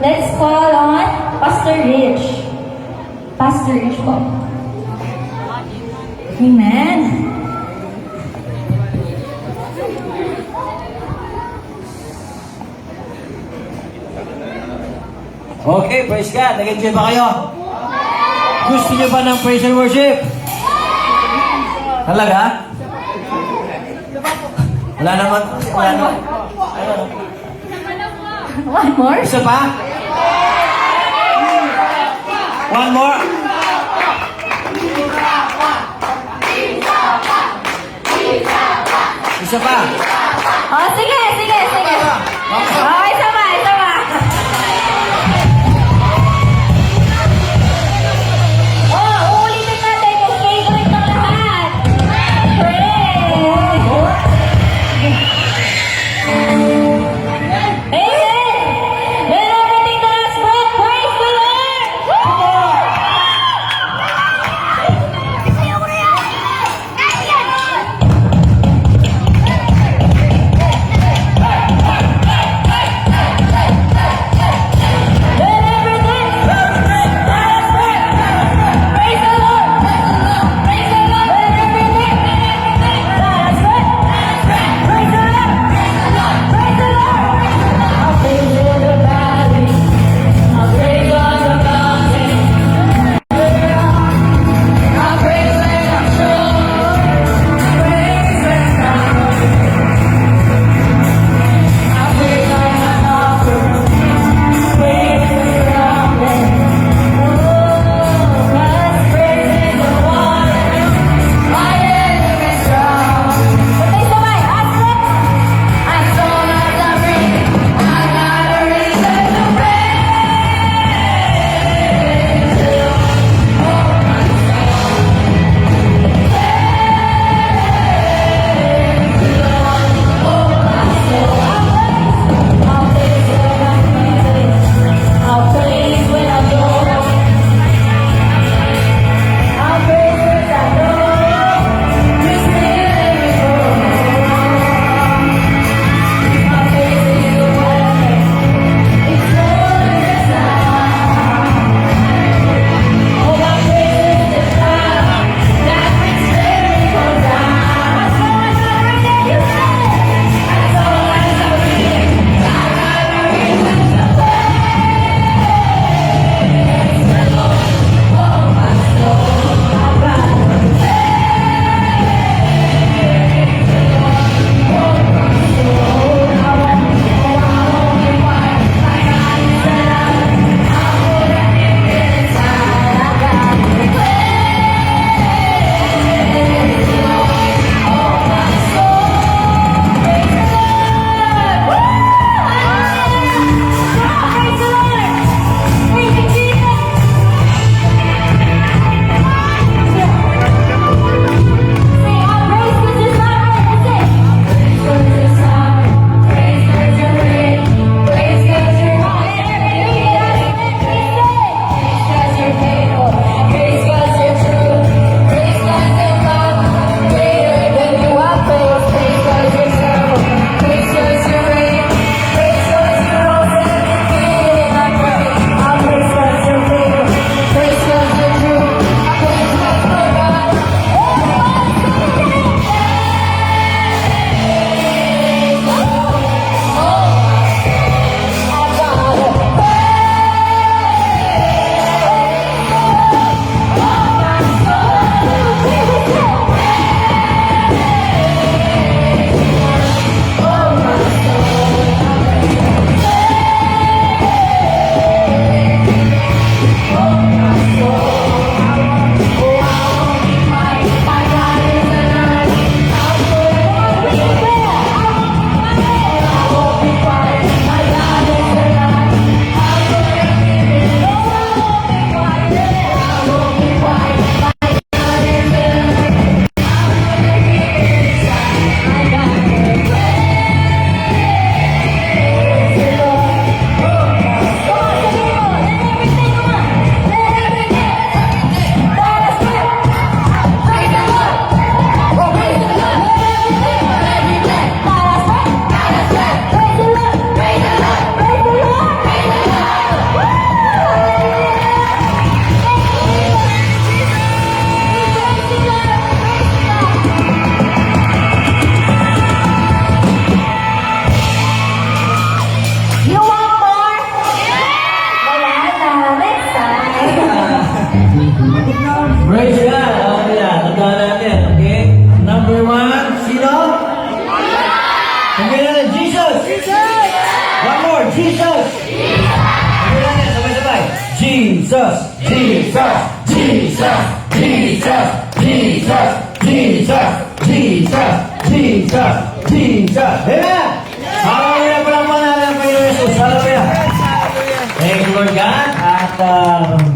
let's call on Pastor Rich. Pastor Rich po. Amen. Okay, praise God. Nag-enjoy ba kayo? Gusto niyo ba ng praise and worship? Talaga? Wala naman. One more? Isa pa? One more? Isa pa? Oh, sige. Oh, isa pa. Oh, uulitin natin yung favorite ng lahat. Praise! Amen! Let everything that has breath praise the Lord! Jesus, Jesus, Jesus, Jesus, Jesus, Jesus, Jesus, Jesus, Jesus. Amen! Hallelujah! Palampalan ng Panginoon Jesus. Hallelujah! Thank you, Lord God. At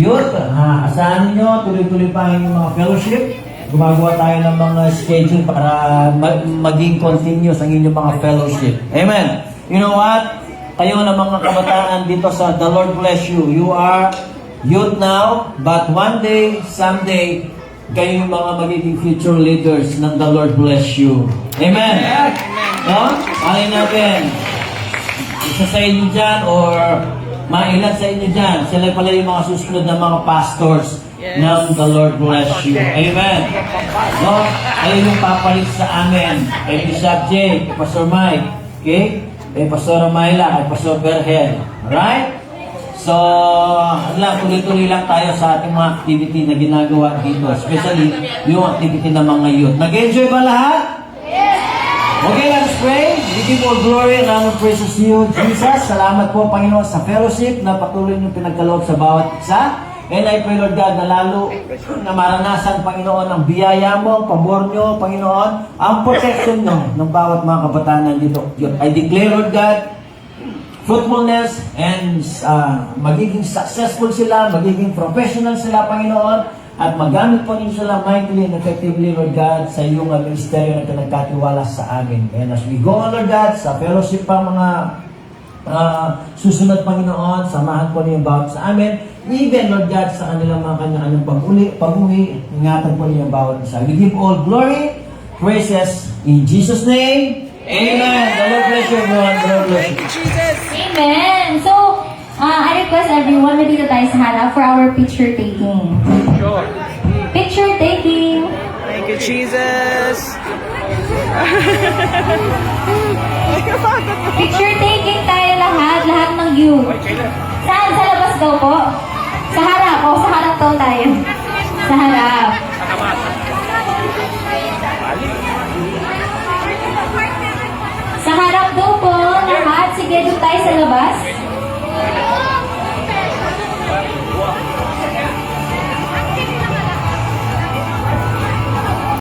youth, asahan ninyo, tuloy-tuloy pa ang inyong mga fellowship. Gumagawa tayo ng mga schedule para maging continuous ang inyong mga fellowship. Amen. You know what? Kayo na mga kabataan dito sa The Lord Bless You. You are youth now, but one day, someday, kayo yung mga magiging future leaders ng The Lord Bless You. Amen. No? Alin natin, isa sa inyo dyan or mailan sa inyo dyan, sila pala yung mga susunod na mga pastors ng The Lord Bless You. Amen. No? Kayo yung papalit sa amin. Kay Bishop J, kay Pastor Mike, okay? Kay Pastor Mayla, kay Pastor Berhel. Alright? So, tuloy-tuloy lang tayo sa ating mga activity na ginagawa dito. Especially yung activity ng mga youth. Nag-enjoy ba lahat? Okay, let's pray. We give all glory and honor praises to you, Jesus. Salamat po, Panginoon, sa fellowship na patuloy niyong pinagkaloob sa bawat isa. And I pray, Lord God, na lalo na maranasan, Panginoon, ang biyaya mo, ang pabor niyo, Panginoon, ang protection niyo ng bawat mga kabataan nandito. I declare, Lord God, fruitfulness and magiging successful sila, magiging professional sila, Panginoon, at magamit po ninyo sila mightily and effectively, Lord God, sa iyong ministeryo na pinagkatiwala sa amin. And as we go on, Lord God, sa fellowship pa mga susunod, Panginoon, samahan po niyo bawat sa amin. Even, Lord God, sa kanilang mga kanya-kanyang pag-uwi, ingatan po niyo bawat isa. We give all glory, praises, in Jesus' name. Amen. The Lord bless you, everyone. The Lord bless you. Amen! So, I request everyone na dito tayo sa harap for our picture taking. Sure. Picture taking! Thank you, Jesus. Picture taking tayo lahat ng youth. Saan? Sa labas daw po? Sa harap. O, sa harap daw tayo. Sa harap. Sa harap daw po, lahat. Sige, doon tayo sa labas.